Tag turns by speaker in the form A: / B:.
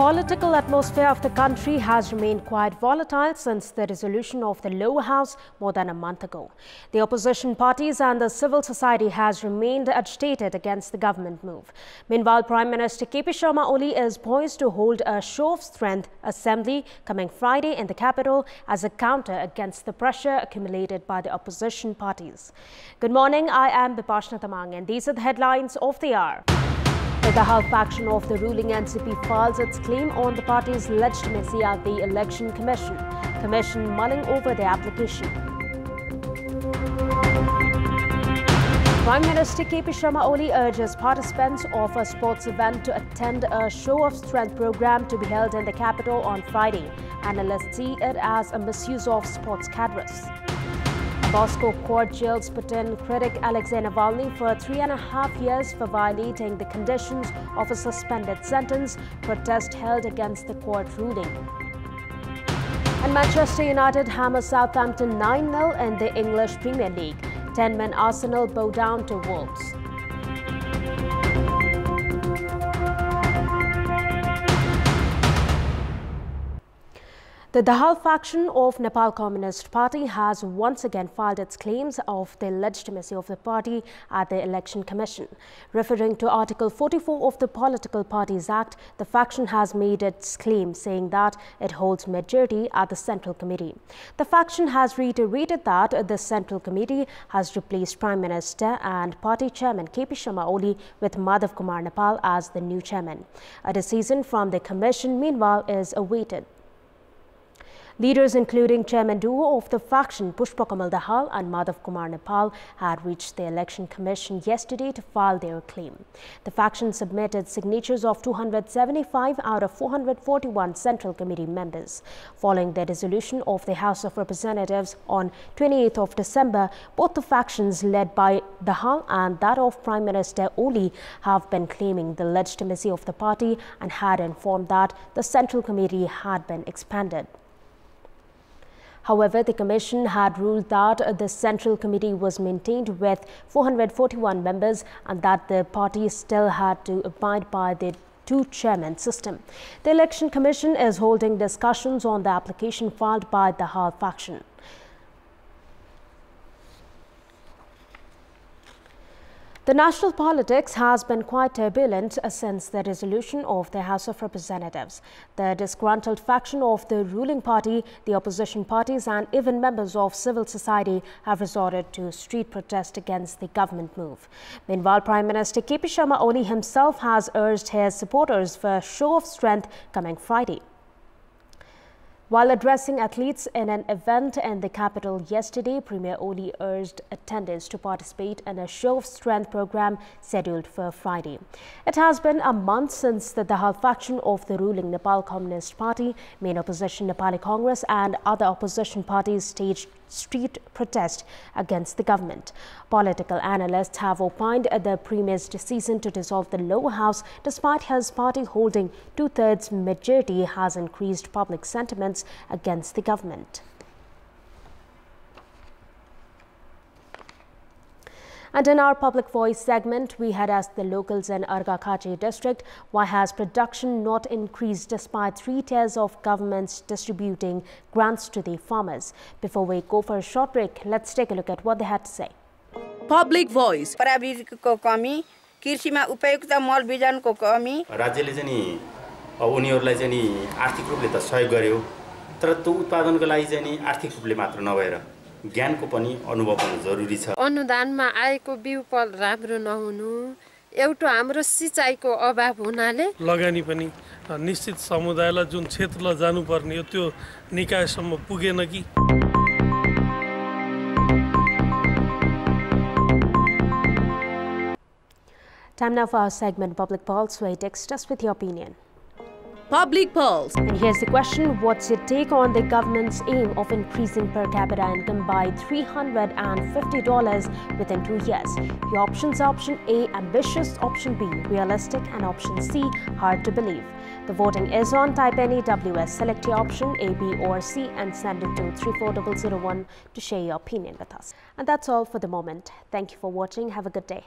A: political atmosphere of the country has remained quite volatile since the dissolution of the lower house more than a month ago. The opposition parties and the civil society has remained agitated against the government move. Meanwhile, Prime Minister KP Sharma Oli is poised to hold a show of strength assembly coming Friday in the capital as a counter against the pressure accumulated by the opposition parties. Good morning, I am Bipashna Tamang and these are the headlines of the hour. The Dahal faction of the ruling NCP files its claim on the party's legitimacy at the Election Commission. Commission mulling over the application. Prime Minister KP Sharma Oli urges participants of a sports event to attend a show of strength program to be held in the capital on Friday. Analysts see it as a misuse of sports cadres. Moscow court jails Putin critic Alexei Navalny for 3.5 years for violating the conditions of a suspended sentence. Protest held against the court ruling. And Manchester United hammer Southampton 9-0 in the English Premier League. 10-man Arsenal bow down to Wolves. The Dahal faction of Nepal Communist Party has once again filed its claims of the legitimacy of the party at the Election Commission. Referring to Article 44 of the Political Parties Act, the faction has made its claim, saying that it holds majority at the Central Committee. The faction has reiterated that the Central Committee has replaced Prime Minister and Party Chairman KP Sharma Oli with Madhav Kumar Nepal as the new chairman. A decision from the Commission, meanwhile, is awaited. Leaders including Chairman duo of the faction Pushpa Kamal Dahal and Madhav Kumar Nepal had reached the Election Commission yesterday to file their claim. The faction submitted signatures of 275 out of 441 Central Committee members. Following the dissolution of the House of Representatives on 28th of December, both the factions led by Dahal and that of Prime Minister Oli have been claiming the legitimacy of the party and had informed that the Central Committee had been expanded. However, the Commission had ruled that the Central Committee was maintained with 441 members and that the party still had to abide by the two-chairman system. The Election Commission is holding discussions on the application filed by the Dahal faction. The national politics has been quite turbulent since the dissolution of the House of Representatives. The disgruntled faction of the ruling party, the opposition parties and even members of civil society have resorted to street protest against the government move. Meanwhile, Prime Minister KP Sharma Oli himself has urged his supporters for a show of strength coming Friday. While addressing athletes in an event in the capital yesterday, Premier Oli urged attendants to participate in a show of strength program scheduled for Friday. It has been a month since the Dahal faction of the ruling Nepal Communist Party, main opposition Nepali Congress and other opposition parties staged street protest against the government. Political analysts have opined the Premier's decision to dissolve the lower house, despite his party holding two-thirds majority, has increased public sentiments against the government. And in our Public Voice segment, we had asked the locals in Arghakhachi district, why has production not increased despite 3 tiers of governments distributing grants to the farmers? Before we go for a short break, let's take a look at what they had to say.
B: Public Voice.
C: प्राविधिकको कमी, कृषिमा उपयुक्त मल बिजनको कमी,
D: राज्यले चाहिँ नि उनीहरुलाई चाहिँ नि आर्थिक रूपले त सहयोग गर्यो, तर त्यो उत्पादनको लागि चाहिँ नि आर्थिक रूपले मात्र नभएर ज्ञानको पनि अनुभव हुनु जरुरी छ।
E: अनुदानमा आएको बिउ फल राम्रो नहुनु, एउटा हाम्रो सिंचाइको अभाव हुनाले
F: लगानी पनि निश्चित समुदायलाई जुन क्षेत्रलाई जानुपर्ने हो त्यो निकायसम्म पुगेन कि।
A: Time now for our segment Public Pulse, where you text us with your opinion.
B: Public Pulse.
A: And here's the question: what's your take on the government's aim of increasing per capita income by $350 within 2 years? Your options are option A, ambitious, option B, realistic, and option C, hard to believe. The voting is on. Type any WS, select your option A, B, or C, and send it to 34001 to share your opinion with us. And that's all for the moment. Thank you for watching. Have a good day.